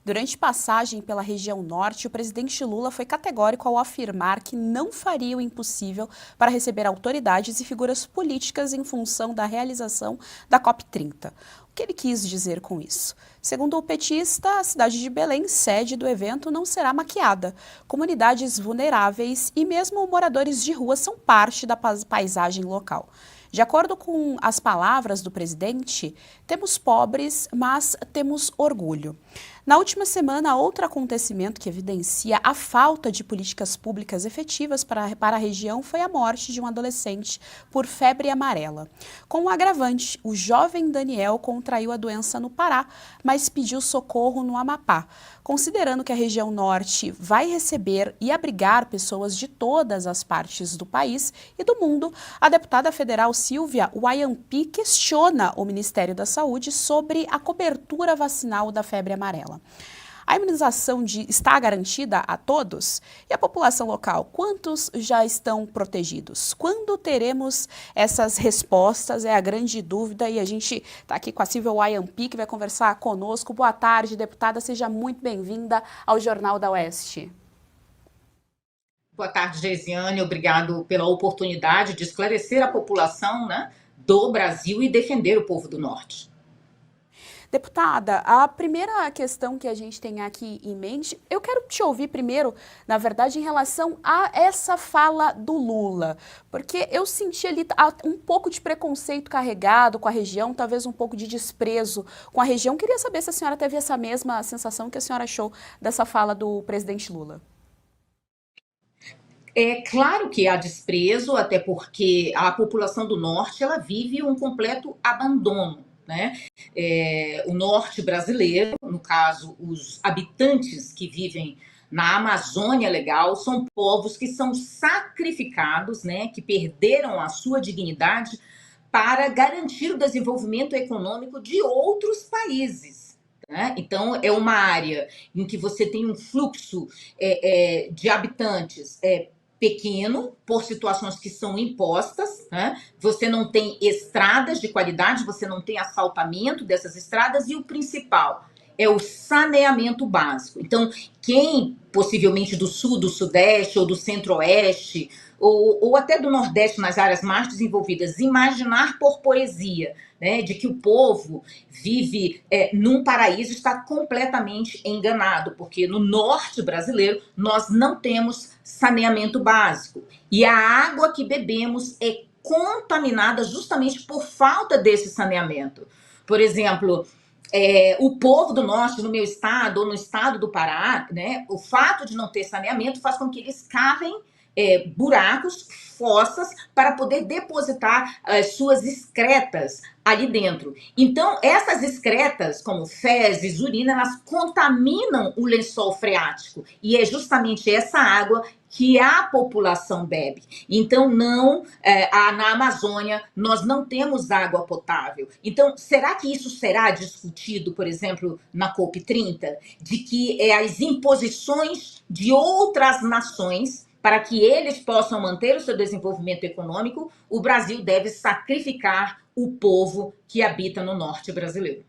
Durante passagem pela região norte, o presidente Lula foi categórico ao afirmar que não faria o impossível para receber autoridades e figuras políticas em função da realização da COP30. O que ele quis dizer com isso? Segundo o petista, a cidade de Belém, sede do evento, não será maquiada. Comunidades vulneráveis e mesmo moradores de rua são parte da paisagem local. De acordo com as palavras do presidente, temos pobres, mas temos orgulho. Na última semana, outro acontecimento que evidencia a falta de políticas públicas efetivas para a região foi a morte de um adolescente por febre amarela. Com um agravante, o jovem Daniel contraiu a doença no Pará, mas pediu socorro no Amapá. Considerando que a região norte vai receber e abrigar pessoas de todas as partes do país e do mundo, a deputada federal Silvia Wayampi questiona o Ministério da Saúde sobre a cobertura vacinal da febre amarela. A imunização está garantida a todos? E a população local, quantos já estão protegidos? Quando teremos essas respostas? É a grande dúvida e a gente está aqui com a Silvia Wayampi, que vai conversar conosco. Boa tarde, deputada, seja muito bem-vinda ao Jornal da Oeste. Boa tarde, Geisiane. Obrigado pela oportunidade de esclarecer a população, né, do Brasil e defender o povo do Norte. Deputada, a primeira questão que a gente tem aqui em mente, eu quero te ouvir primeiro, na verdade, em relação a essa fala do Lula, porque eu senti ali um pouco de preconceito carregado com a região, talvez um pouco de desprezo com a região. Queria saber se a senhora teve essa mesma sensação que a senhora achou dessa fala do presidente Lula. É claro que há desprezo, até porque a população do Norte ela vive um completo abandono, né? O Norte brasileiro, no caso, os habitantes que vivem na Amazônia Legal, são povos que são sacrificados, né? Que perderam a sua dignidade para garantir o desenvolvimento econômico de outros países. Né? Então, é uma área em que você tem um fluxo de habitantes pequeno, por situações que são impostas, né? Você não tem estradas de qualidade, você não tem asfaltamento dessas estradas e o principal é o saneamento básico. Então, quem possivelmente do sul, do sudeste ou do centro-oeste ou até do nordeste nas áreas mais desenvolvidas, imaginar por poesia, né, de que o povo vive num paraíso está completamente enganado, porque no norte brasileiro nós não temos saneamento básico. E a água que bebemos é contaminada justamente por falta desse saneamento. Por exemplo, o povo do norte, no meu estado, ou no estado do Pará, né, o fato de não ter saneamento faz com que eles cavem buracos, fossas, para poder depositar as suas excretas ali dentro. Então, essas excretas, como fezes, urina, elas contaminam o lençol freático. E é justamente essa água que a população bebe. Então, na Amazônia, nós não temos água potável. Então, será que isso será discutido, por exemplo, na COP30? De que as imposições de outras nações para que eles possam manter o seu desenvolvimento econômico, o Brasil deve sacrificar o povo que habita no norte brasileiro.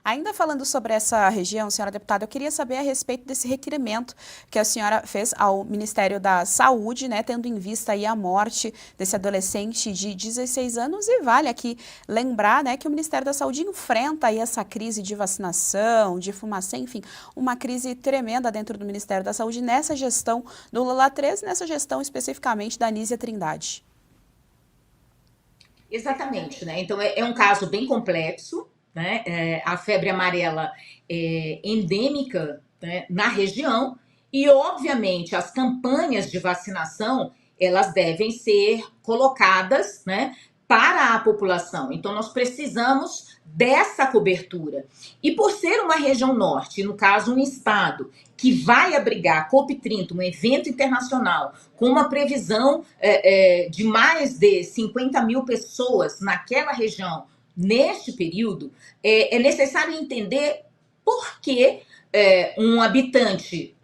Ainda falando sobre essa região, senhora deputada, eu queria saber a respeito desse requerimento que a senhora fez ao Ministério da Saúde, né, tendo em vista aí a morte desse adolescente de 16 anos, e vale aqui lembrar, né, que o Ministério da Saúde enfrenta aí essa crise de vacinação, de fumacê, enfim, uma crise tremenda dentro do Ministério da Saúde nessa gestão do Lula 13, nessa gestão especificamente da Anísia Trindade. Exatamente, né? Então é um caso bem complexo, né? A febre amarela é endêmica, né, na região e, obviamente, as campanhas de vacinação elas devem ser colocadas, né, para a população. Então, nós precisamos dessa cobertura. E por ser uma região norte, no caso, um estado que vai abrigar a COP30, um evento internacional, com uma previsão de mais de 50 mil pessoas naquela região, neste período, é necessário entender por que um habitante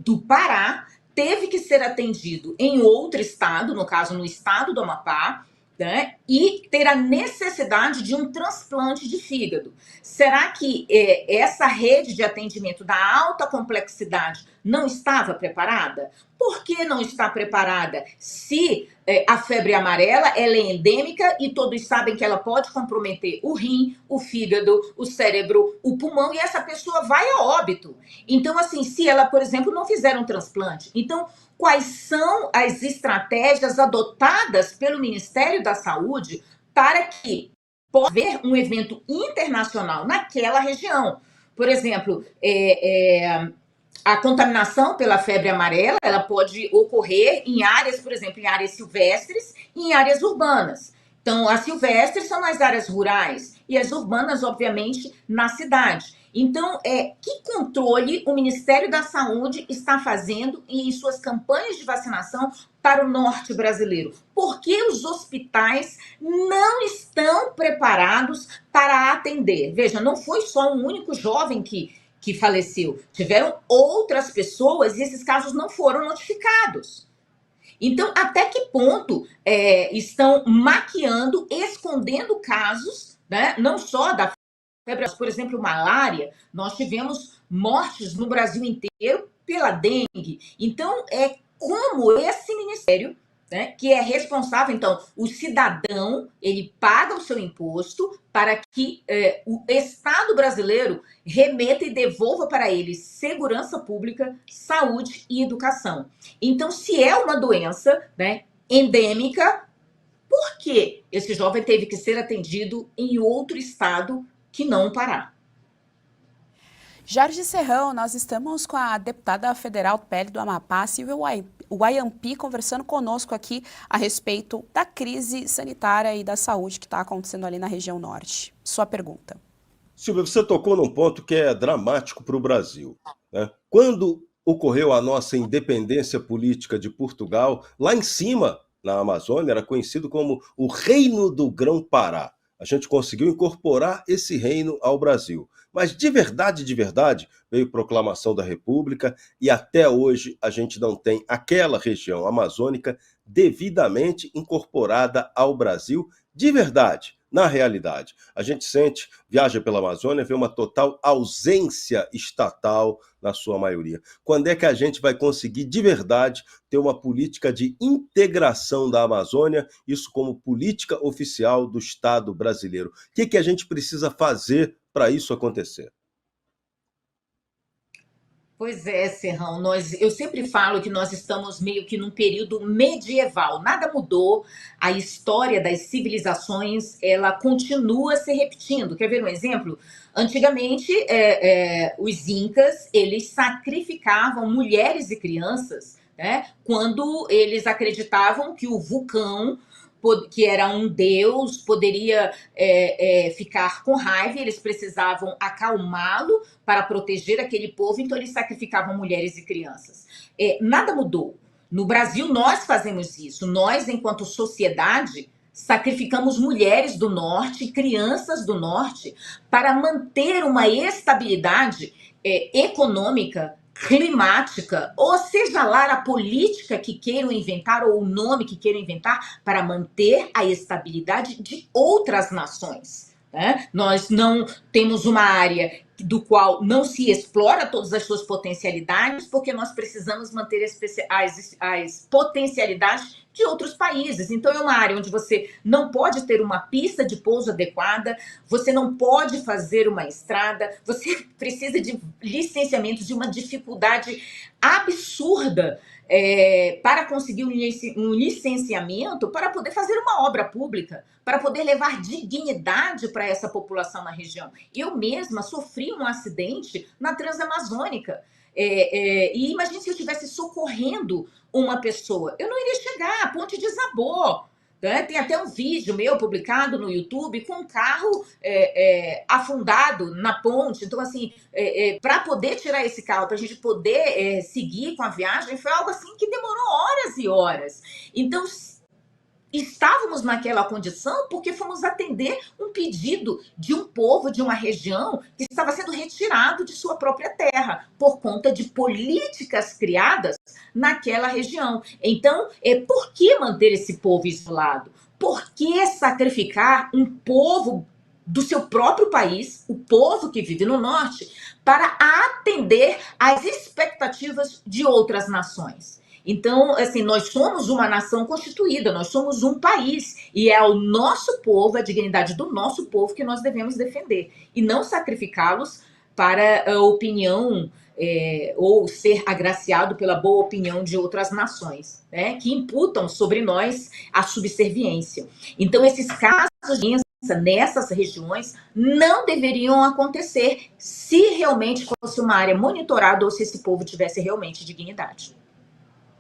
do Pará teve que ser atendido em outro estado, no caso, no estado do Amapá, né, e ter a necessidade de um transplante de fígado. Será que essa rede de atendimento da alta complexidade não estava preparada? Por que não está preparada? Se a febre amarela ela é endêmica e todos sabem que ela pode comprometer o rim, o fígado, o cérebro, o pulmão, e essa pessoa vai a óbito. Então, assim, se ela, por exemplo, não fizer um transplante, então quais são as estratégias adotadas pelo Ministério da Saúde para que possa haver um evento internacional naquela região? Por exemplo, a contaminação pela febre amarela, ela pode ocorrer em áreas, por exemplo, em áreas silvestres e em áreas urbanas. Então, as silvestres são nas áreas rurais e as urbanas, obviamente, na cidade. Então, que controle o Ministério da Saúde está fazendo em suas campanhas de vacinação para o norte brasileiro? Por que os hospitais não estão preparados para atender? Veja, não foi só um único jovem que faleceu. Tiveram outras pessoas e esses casos não foram notificados. Então, até que ponto estão maquiando, escondendo casos, né? Não só da febre, por exemplo, malária, nós tivemos mortes no Brasil inteiro pela dengue. Então, como esse ministério, né, que é responsável, então, o cidadão, ele paga o seu imposto para que o Estado brasileiro remeta e devolva para ele segurança pública, saúde e educação. Então, se é uma doença, né, endêmica, por que esse jovem teve que ser atendido em outro estado que não o Pará? Jorge Serrão, nós estamos com a deputada federal do PL do Amapá, Silvia Wayampi, conversando conosco aqui a respeito da crise sanitária e da saúde que está acontecendo ali na região norte. Sua pergunta. Silvia, você tocou num ponto que é dramático para o Brasil, né? Quando ocorreu a nossa independência política de Portugal, lá em cima, na Amazônia, era conhecido como o Reino do Grão-Pará. A gente conseguiu incorporar esse reino ao Brasil. Mas de verdade, veio proclamação da República e até hoje a gente não tem aquela região amazônica devidamente incorporada ao Brasil de verdade. Na realidade, a gente sente, viaja pela Amazônia, vê uma total ausência estatal na sua maioria. Quando é que a gente vai conseguir de verdade ter uma política de integração da Amazônia, isso como política oficial do Estado brasileiro? O que a gente precisa fazer para isso acontecer? Pois é, Serrão, eu sempre falo que nós estamos meio que num período medieval, nada mudou, a história das civilizações, ela continua se repetindo. Quer ver um exemplo? Antigamente, os incas, eles sacrificavam mulheres e crianças, né, quando eles acreditavam que o vulcão, que era um deus, poderia ficar com raiva, e eles precisavam acalmá-lo para proteger aquele povo, então eles sacrificavam mulheres e crianças. Nada mudou. No Brasil, nós fazemos isso. Nós, enquanto sociedade, sacrificamos mulheres do norte, crianças do norte, para manter uma estabilidade econômica, climática, ou seja lá a política que queiram inventar ou o nome que queiram inventar para manter a estabilidade de outras nações, né? Nós não temos uma área do qual não se explora todas as suas potencialidades, porque nós precisamos manter as potencialidades de outros países. Então, é uma área onde você não pode ter uma pista de pouso adequada, você não pode fazer uma estrada, você precisa de licenciamentos de uma dificuldade absurda para conseguir um licenciamento para poder fazer uma obra pública, para poder levar dignidade para essa população na região. Eu mesma sofri um acidente na Transamazônica. E imagine se eu estivesse socorrendo uma pessoa. Eu não iria chegar, a ponte desabou. Né? Tem até um vídeo meu publicado no YouTube com um carro afundado na ponte. Então, assim, para poder tirar esse carro, para a gente poder seguir com a viagem, foi algo assim que demorou horas e horas. Então, estávamos naquela condição porque fomos atender um pedido de um povo, de uma região que estava sendo retirado de sua própria terra por conta de políticas criadas naquela região. Então, por que manter esse povo isolado? por que sacrificar um povo do seu próprio país, o povo que vive no norte, para atender às expectativas de outras nações? Então, assim, nós somos uma nação constituída, nós somos um país, e é o nosso povo, a dignidade do nosso povo que nós devemos defender, e não sacrificá-los para a opinião ou ser agraciado pela boa opinião de outras nações, né, que imputam sobre nós a subserviência. Então, esses casos de nessas regiões não deveriam acontecer se realmente fosse uma área monitorada ou se esse povo tivesse realmente dignidade.